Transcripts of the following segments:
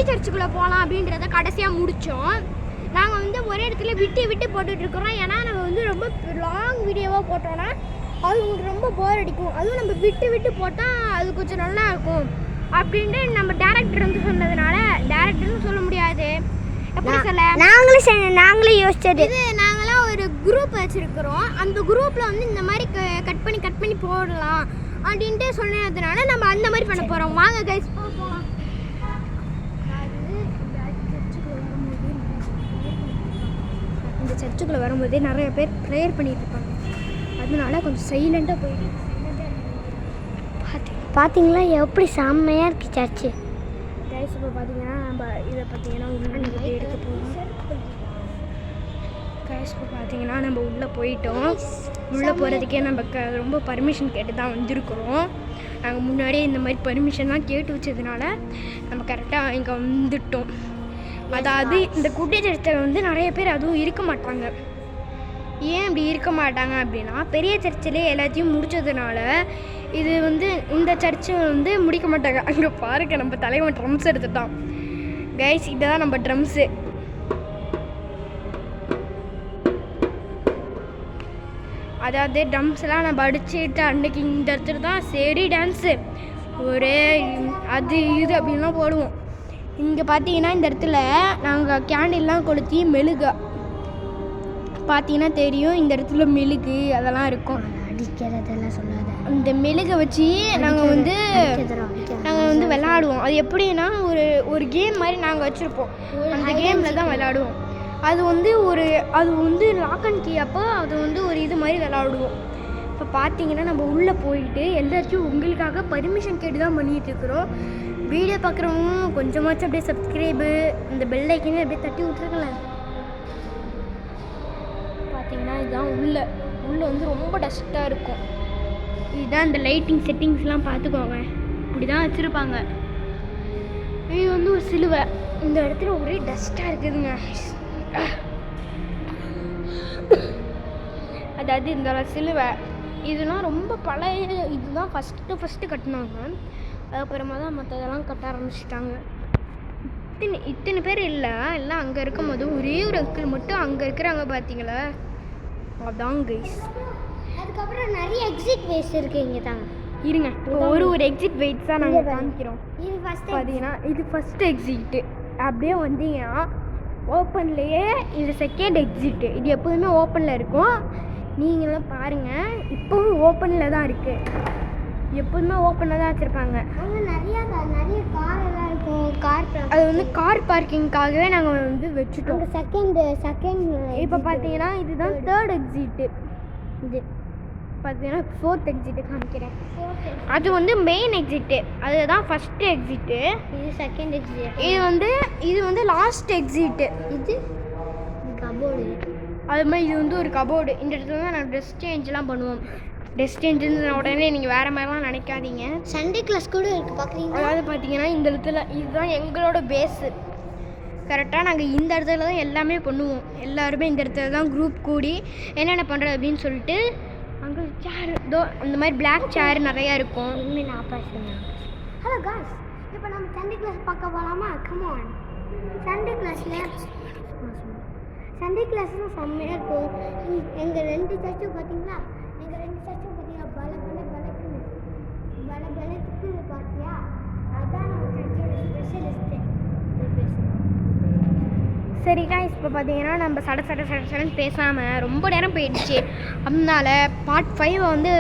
குட்டி சர்ச்சுக்குள்ளே போகலாம் அப்படின்றத கடைசியாக முடித்தோம். நாங்கள் வந்து ஒரே இடத்துல விட்டு விட்டு போட்டுட்ருக்குறோம். ஏன்னா நம்ம வந்து ரொம்ப லாங் வீடியோவாக போட்டோன்னா அது உங்களுக்கு ரொம்ப போர் அடிக்கும். அதுவும் நம்ம விட்டு விட்டு போட்டால் அது கொஞ்சம் நல்லா இருக்கும் அப்படின்ட்டு நம்ம டேரக்டர் வந்து சொன்னதுனால, டேரக்டர்னு சொல்ல முடியாது, எப்படி சொல்ல, நாங்களே யோசிச்சது இது. நாங்களாம் ஒரு குரூப் வச்சுருக்குறோம். அந்த குரூப்பில் வந்து இந்த மாதிரி கட் பண்ணி போடலாம் அப்படின்ட்டு சொன்னதுனால நம்ம அந்த மாதிரி பண்ண போகிறோம். வாங்க கைஸ் போகலாம். இந்த சர்ச்சுக்குள்ளே வரும்போதே நிறைய பேர் ப்ரேயர் பண்ணிட்டு இருப்பாங்க. அதனால கொஞ்சம் சைலண்டாக போயிட்டு பார்த்தீங்களா எப்படி செம்மையாக இருக்குது சர்ச்சு. கைஸ் இப்போ பார்த்தீங்கன்னா நம்ம இதை பார்த்தீங்கன்னா உள்ளே எடுக்க போகிறோம். கைஸ் இப்போ பார்த்தீங்கன்னா நம்ம உள்ளே போயிட்டோம். உள்ளே போகிறதுக்கே நம்ம ரொம்ப பர்மிஷன் கேட்டு தான் வந்திருக்கிறோம். நாங்கள் முன்னாடியே இந்த மாதிரி பர்மிஷன்லாம் கேட்டு வச்சதுனால நம்ம கரெக்டாக இங்கே வந்துட்டோம். அதாவது இந்த குட்டி சர்ச்சில் வந்து நிறைய பேர் அதுவும் இருக்க மாட்டாங்க. ஏன் இப்படி இருக்க மாட்டாங்க அப்படின்னா, பெரிய சர்ச்சிலே எல்லாத்தையும் முடித்ததுனால இது வந்து இந்த சர்ச்சை வந்து முடிக்க மாட்டாங்க. அங்கே பாருங்க, நம்ம தலைவன் ட்ரம்ஸ் எடுத்துட்டான். கைஸ் இதுதான் நம்ம ட்ரம்ஸு. அதாவது ட்ரம்ஸ்லாம் நம்ம அடிச்சுட்டு அன்னைக்கு இந்த இடத்துல தான் சரி டான்ஸு ஒரே அது இது அப்படின்லாம் போடுவோம். இங்கே பார்த்தீங்கன்னா இந்த இடத்துல நாங்கள் கேண்டில்லாம் கொளுத்தி மெழுகு பார்த்தீங்கன்னா தெரியும். இந்த இடத்துல மெழுகு அதெல்லாம் இருக்கும். அடிக்கிறதெல்லாம் சொல்லாத. இந்த மெழுகை வச்சு நாங்கள் வந்து விளாடுவோம். அது எப்படின்னா ஒரு கேம் மாதிரி நாங்கள் வச்சுருப்போம். அந்த கேமில் தான் விளாடுவோம். அது வந்து லாக் அண்ட் கீ அப்போ அது வந்து ஒரு இது மாதிரி விளாடுவோம். இப்போ பார்த்தீங்கன்னா நம்ம உள்ளே போயிட்டு எல்லாத்தையும் உங்களுக்காக பர்மிஷன் கேட்டு தான் பண்ணிகிட்ருக்குறோம். வீடியோ பார்க்குறவங்க கொஞ்சமாச்சும் அப்படியே சப்ஸ்கிரைபு இந்த பெல் ஐக்கனே அப்படியே தட்டி விட்ருக்கலாம். பார்த்தீங்கன்னா இதுதான் உள்ளே வந்து ரொம்ப டஸ்ட்டாக இருக்கும். இதுதான் இந்த லைட்டிங் செட்டிங்ஸ்லாம் பார்த்துக்கோங்க. இப்படி தான் வச்சுருப்பாங்க. இது வந்து ஒரு சிலுவை. இந்த இடத்துல ஒரே டஸ்ட்டாக இருக்குதுங்க. அதாவது இந்த சிலுவை இதெல்லாம் ரொம்ப பழைய இதுதான் ஃபஸ்ட்டு கட்டினாங்க. அதுக்கப்புறமா தான் மற்றதெல்லாம் கட்ட ஆரம்பிச்சிட்டாங்க. இத்தனை பேர் இல்லை, எல்லாம் அங்கே இருக்கும் போது ஒரே ஒரு அங்கிள் மட்டும் அங்கே இருக்கிறாங்க. பார்த்தீங்களா, அதான் கைஸ். அதுக்கப்புறம் நிறைய எக்ஸிட் வேஸ் இருக்குது இங்கே தாங்க. இருங்க, ஒரு எக்ஸிட் வெயிட்ஸ் தான் நாங்கள் காமிக்கிறோம். இது பார்த்தீங்கன்னா இது ஃபஸ்ட்டு எக்ஸிட்டு. அப்படியே வந்தீங்கன்னா ஓப்பன்லேயே இது செகண்ட் எக்ஸிட்டு. இது எப்போதுமே ஓப்பனில் இருக்கும். நீங்களும் பாருங்கள், இப்போவும் ஓப்பனில் தான் இருக்குது. எப்போதுமே ஓப்பனில் தான் வச்சுருப்பாங்க. அங்கே நிறைய கார் எல்லாம் இருக்கும். அது வந்து கார் பார்க்கிங்காகவே நாங்கள் வந்து வச்சுட்டோம். செகண்ட் இப்போ பார்த்தீங்கன்னா இதுதான் தேர்ட் எக்ஸிட்டு. இது பார்த்தீங்கன்னா ஃபோர்த் எக்ஸிட்டு காமிக்கிறேன். அது வந்து மெயின் எக்ஸிட்டு. அதுதான் ஃபஸ்ட்டு எக்ஸிட்டு. இது செகண்ட் எக்ஸிட். இது வந்து லாஸ்ட் எக்ஸிட்டு. இது கபோர்டு. அது மாதிரி இது வந்து ஒரு கபோர்டு. இந்த இடத்துல தான் நாங்கள் ட்ரெஸ் சேஞ்செலாம் பண்ணுவோம். ட்ரெஸ் சேஞ்சுன்னு உடனே நீங்கள் வேறு மாதிரிலாம் நினைக்காதீங்க. சண்டே கிளாஸ் கூட இருக்குது பார்க்குறீங்க. அதாவது பார்த்தீங்கன்னா இந்த இடத்துல இதுதான் எங்களோட பேஸு. கரெக்டாக நாங்கள் இந்த இடத்துல தான் எல்லாமே பண்ணுவோம். எல்லாருமே இந்த இடத்துல தான் குரூப் கூடி என்னென்ன பண்ணுறது அப்படின்னு சொல்லிட்டு அங்கே சேர் அந்த மாதிரி பிளாக் சேர் நிறையா இருக்கும். ஹலோ காய்ஸ், இப்போ நம்ம சண்டே கிளாஸ் பார்க்க போகலாமா? கமான். சண்டே கிளாஸ்லாம் செம்மையாக இருக்கும். எங்கள் 2 சர்ச்சும் பார்த்தீங்களா, பலத்துக்கு பார்த்தியா, அதான் நம்ம சர்ச்சோட ஸ்பெஷலிஸ்ட்டு. சரி காய்ஸ், இப்போ பார்த்தீங்கன்னா நம்ம சடன்னு பேசாமல் ரொம்ப நேரம் போயிடுச்சு. அதனால பார்ட் 5 வந்து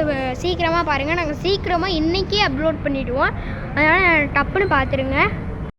சீக்கிரமாக பாருங்கள். நாங்கள் சீக்கிரமாக இன்றைக்கே அப்லோட் பண்ணிவிடுவோம். அதனால் டப்புன்னு பார்த்துருங்க.